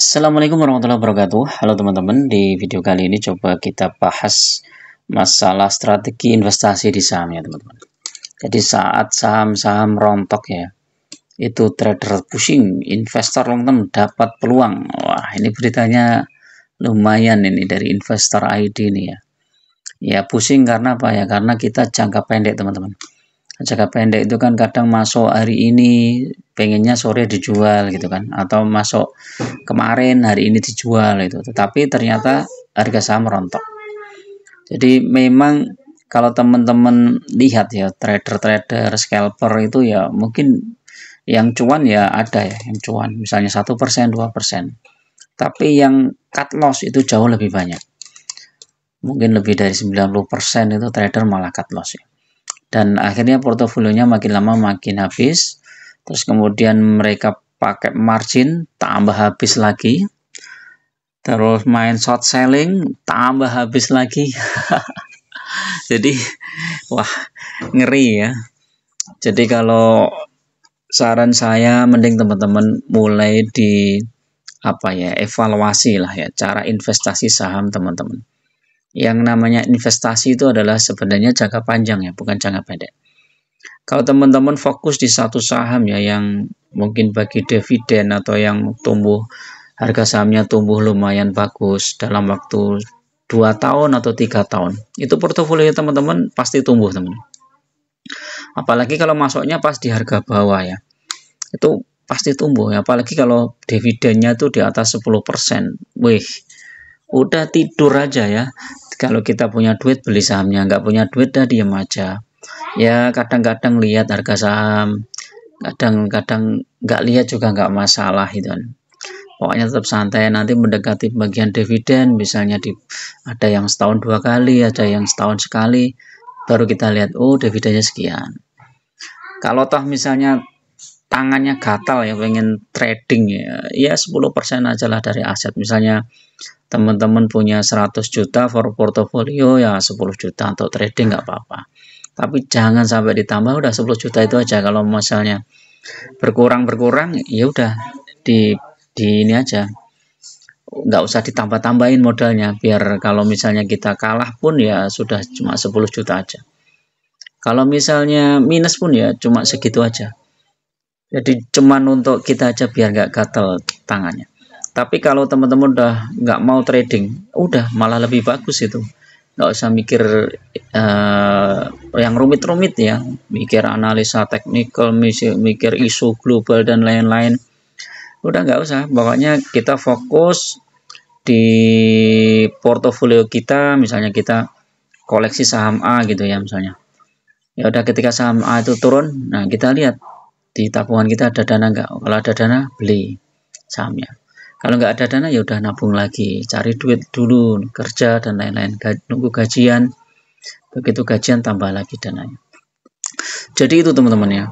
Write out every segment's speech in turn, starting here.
Assalamualaikum warahmatullahi wabarakatuh. Halo teman-teman, di video kali ini coba kita bahas masalah strategi investasi di saham ya teman-teman. Jadi saat saham-saham rontok ya, itu trader pusing, investor long term dapat peluang. Wah, ini beritanya lumayan ini dari Investor ID ini ya. Ya pusing karena apa ya? Karena kita jangka pendek teman-teman. Jangka pendek itu kan kadang masuk hari ini pengennya sore dijual gitu kan, atau masuk kemarin hari ini dijual itu, tetapi ternyata harga saham rontok. Jadi memang kalau teman-teman lihat ya, trader-trader scalper itu ya mungkin yang cuan ya ada ya, yang cuan misalnya 1%, 2%, tapi yang cut loss itu jauh lebih banyak, mungkin lebih dari 90% itu trader malah cut loss ya. Dan akhirnya portofolionya makin lama makin habis, terus kemudian mereka pakai margin tambah habis lagi, terus main short selling tambah habis lagi. Jadi wah, ngeri ya. Jadi kalau saran saya mending teman-teman mulai di evaluasi lah ya cara investasi saham teman-teman. Yang namanya investasi itu adalah sebenarnya jangka panjang ya, bukan jangka pendek. Kalau teman-teman fokus di satu saham ya yang mungkin bagi dividen atau yang tumbuh, harga sahamnya tumbuh lumayan bagus dalam waktu 2 tahun atau 3 tahun, itu portofolio teman-teman pasti tumbuh teman-teman. Apalagi kalau masuknya pas di harga bawah ya, itu pasti tumbuh ya. Apalagi kalau dividennya tuh di atas 10%, wih, udah tidur aja ya. Kalau kita punya duit beli sahamnya, nggak punya duit dah diem aja. Ya kadang-kadang lihat harga saham, kadang-kadang nggak lihat juga nggak masalah itu kan. Pokoknya tetap santai, nanti mendekati bagian dividen, misalnya ada yang setahun 2 kali, ada yang setahun sekali, baru kita lihat, oh dividennya sekian. Kalau toh misalnya tangannya gatal ya pengen trading ya 10% aja lah dari aset. Misalnya teman-teman punya 100 juta for portofolio ya 10 juta untuk trading nggak apa-apa, tapi jangan sampai ditambah, udah 10 juta itu aja. Kalau misalnya berkurang ya udah di ini aja, nggak usah ditambah-tambahin modalnya, biar kalau misalnya kita kalah pun ya sudah cuma 10 juta aja, kalau misalnya minus pun ya cuma segitu aja. Jadi cuman untuk kita aja biar nggak gatel tangannya. Tapi kalau teman-teman udah nggak mau trading, udah malah lebih bagus itu. Nggak usah mikir yang rumit-rumit ya, mikir analisa teknikal, mikir isu global dan lain-lain. Udah nggak usah, pokoknya kita fokus di portofolio kita. Misalnya kita koleksi saham A gitu ya misalnya. Ya udah, ketika saham A itu turun, nah kita lihat di tabungan kita ada dana nggak. Kalau ada dana, beli sahamnya. Kalau nggak ada dana ya udah nabung lagi, cari duit dulu, kerja dan lain-lain, nunggu gajian, begitu gajian tambah lagi dananya. Jadi itu teman-teman ya.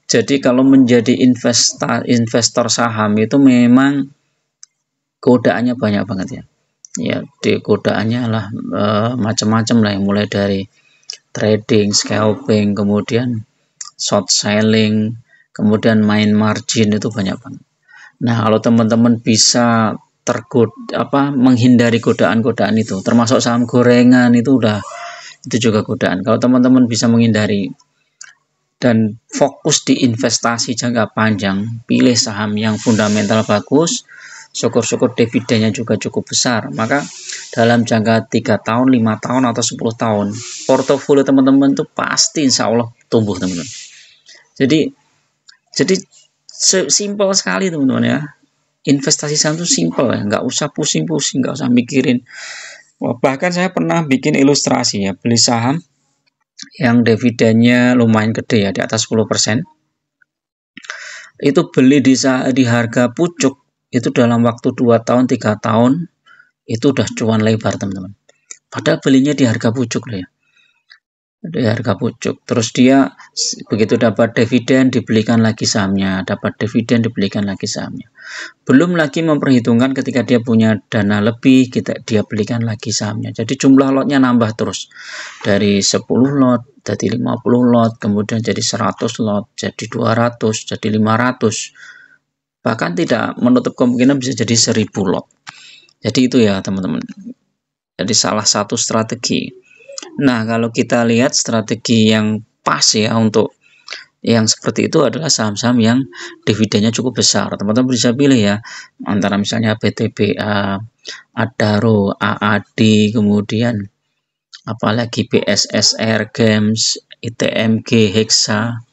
Jadi kalau menjadi investor saham itu memang godaannya banyak banget ya. Ya, di godaannya lah macam-macam lah, yang mulai dari trading, scalping, kemudian short selling, kemudian main margin, itu banyak banget. Nah, kalau teman-teman bisa menghindari godaan-godaan itu, termasuk saham gorengan itu juga godaan. Kalau teman-teman bisa menghindari dan fokus di investasi jangka panjang, pilih saham yang fundamental bagus, syukur-syukur dividennya juga cukup besar, maka dalam jangka 3 tahun, 5 tahun, atau 10 tahun, portofolio teman-teman itu pasti insya Allah tumbuh teman-teman. Jadi simpel sekali teman-teman ya. Investasi saham itu simpel ya, nggak usah pusing-pusing, nggak usah mikirin. Bahkan saya pernah bikin ilustrasi ya, beli saham yang dividennya lumayan gede ya, di atas 10%. Itu beli di harga pucuk, itu dalam waktu 2 tahun, 3 tahun, itu udah cuan lebar teman-teman. Padahal belinya di harga pucuk loh ya. Di harga pucuk. Terus dia begitu dapat dividen dibelikan lagi sahamnya, dapat dividen dibelikan lagi sahamnya. Belum lagi memperhitungkan ketika dia punya dana lebih, dia belikan lagi sahamnya. Jadi jumlah lotnya nambah terus. Dari 10 lot jadi 50 lot, kemudian jadi 100 lot, jadi 200, jadi 500. bahkan tidak menutup kemungkinan bisa jadi 1000 lot. Jadi itu ya teman-teman, jadi salah satu strategi. Nah, kalau kita lihat strategi yang pas ya untuk yang seperti itu adalah saham-saham yang dividennya cukup besar. Teman-teman bisa pilih ya, antara misalnya BTBA, Adaro, AAD, kemudian apalagi BSSR Games, ITMG, Hexa,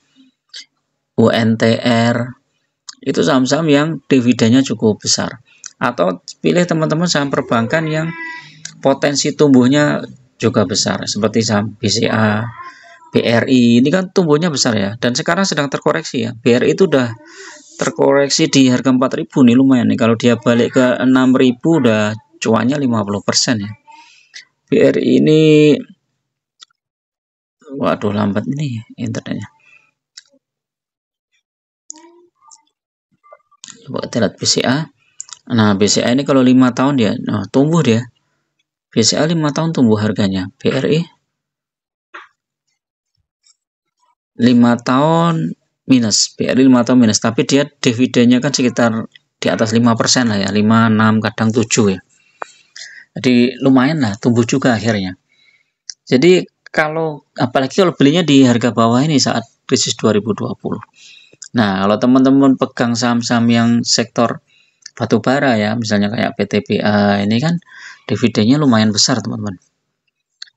UNTR. Itu saham-saham yang dividennya cukup besar. Atau pilih teman-teman saham perbankan yang potensi tumbuhnya juga besar, seperti saham BCA, BRI. Ini kan tumbuhnya besar ya, dan sekarang sedang terkoreksi ya. BRI itu udah terkoreksi di harga 4.000 nih, lumayan nih. Kalau dia balik ke 6.000 udah cuannya 50% ya. BRI ini, waduh lambat nih internetnya. Coba kita lihat BCA. Nah, BCA ini kalau 5 tahun dia, nah, tumbuh dia. BCA 5 tahun tumbuh harganya. BRI 5 tahun minus, BRI 5 tahun minus, tapi dia dividennya kan sekitar di atas 5% lah ya, 5, 6, kadang 7 ya. Jadi lumayan lah, tumbuh juga akhirnya. Jadi kalau, apalagi kalau belinya di harga bawah ini saat krisis 2020. Nah, kalau teman-teman pegang saham-saham yang sektor batubara ya, misalnya kayak PTBA, ini kan dividennya lumayan besar teman-teman.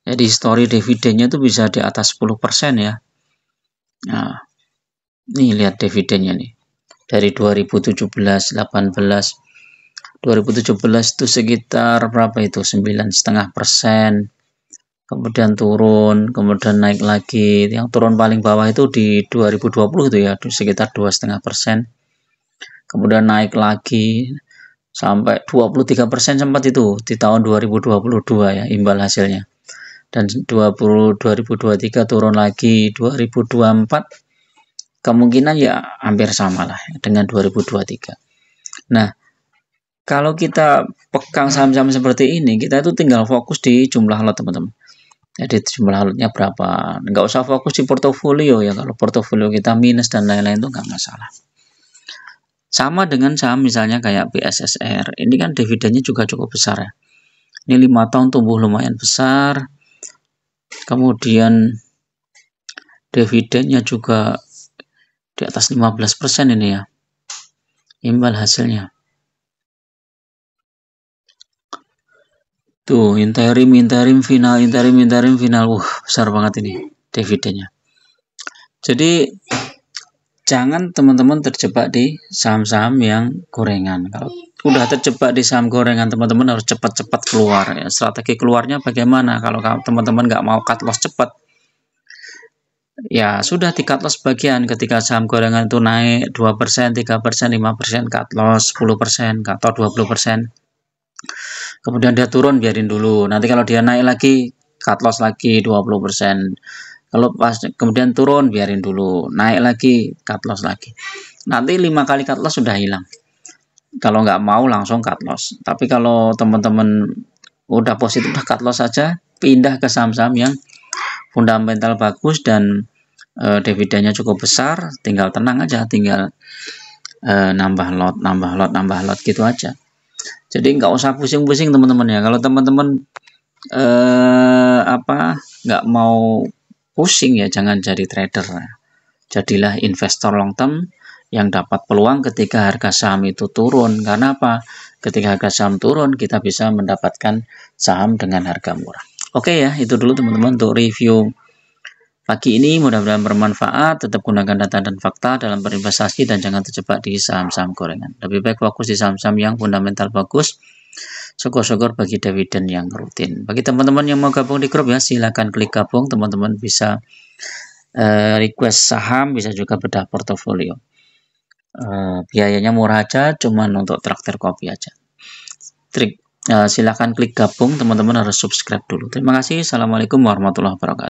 Jadi histori dividennya itu bisa di atas 10% ya. Nah, nih lihat dividennya nih. Dari 2017, 18, 2017 itu sekitar berapa itu? 9,5%. Kemudian turun, kemudian naik lagi. Yang turun paling bawah itu di 2020 itu ya, sekitar 2,5%. Kemudian naik lagi sampai 23% sempat itu di tahun 2022 ya, imbal hasilnya. Dan 2023 turun lagi, 2024 kemungkinan ya hampir sama lah dengan 2023. Nah, kalau kita pegang saham-saham seperti ini, kita itu tinggal fokus di jumlah lot teman-teman. Jadi jumlah lotnya berapa, nggak usah fokus di portofolio ya. Kalau portofolio kita minus dan lain-lain itu nggak masalah. Sama dengan saham misalnya kayak BSSR, ini kan dividennya juga cukup besar ya. Ini 5 tahun tumbuh lumayan besar. Kemudian dividennya juga di atas 15% ini ya, imbal hasilnya. Tuh, interim final, besar banget ini dividennya. Jadi jangan teman-teman terjebak di saham-saham yang gorengan. Kalau udah terjebak di saham gorengan, teman-teman harus cepat-cepat keluar ya. Strategi keluarnya bagaimana? Kalau teman-teman nggak mau cut loss cepat, ya sudah di cut loss bagian. Ketika saham gorengan itu naik 2%, 3%, 5% cut loss, 10% atau 20%. Kemudian dia turun, biarin dulu. Nanti kalau dia naik lagi, cut loss lagi 20%. Kalau pas kemudian turun, biarin dulu. Naik lagi, cut loss lagi. Nanti 5 kali cut loss sudah hilang. Kalau nggak mau langsung cut loss. Tapi kalau teman-teman udah positif, udah cut loss saja, pindah ke saham-saham yang fundamental bagus dan dividennya cukup besar. Tinggal tenang aja, tinggal nambah lot gitu aja. Jadi nggak usah pusing-pusing teman-teman ya. Kalau teman-teman nggak mau pusing ya, jangan jadi trader. Jadilah investor long term yang dapat peluang ketika harga saham itu turun. Karena apa? Ketika harga saham turun, kita bisa mendapatkan saham dengan harga murah. Oke ya, itu dulu teman-teman untuk review pagi ini. Mudah-mudahan bermanfaat. Tetap gunakan data dan fakta dalam berinvestasi dan jangan terjebak di saham-saham gorengan. Lebih baik fokus di saham-saham yang fundamental bagus. Syukur-syukur bagi dividen yang rutin. Bagi teman-teman yang mau gabung di grup ya, silahkan klik gabung. Teman-teman bisa request saham, bisa juga bedah portofolio. Biayanya murah aja, cuman untuk traktir kopi aja. Silahkan klik gabung, teman-teman harus subscribe dulu. Terima kasih. Assalamualaikum warahmatullahi wabarakatuh.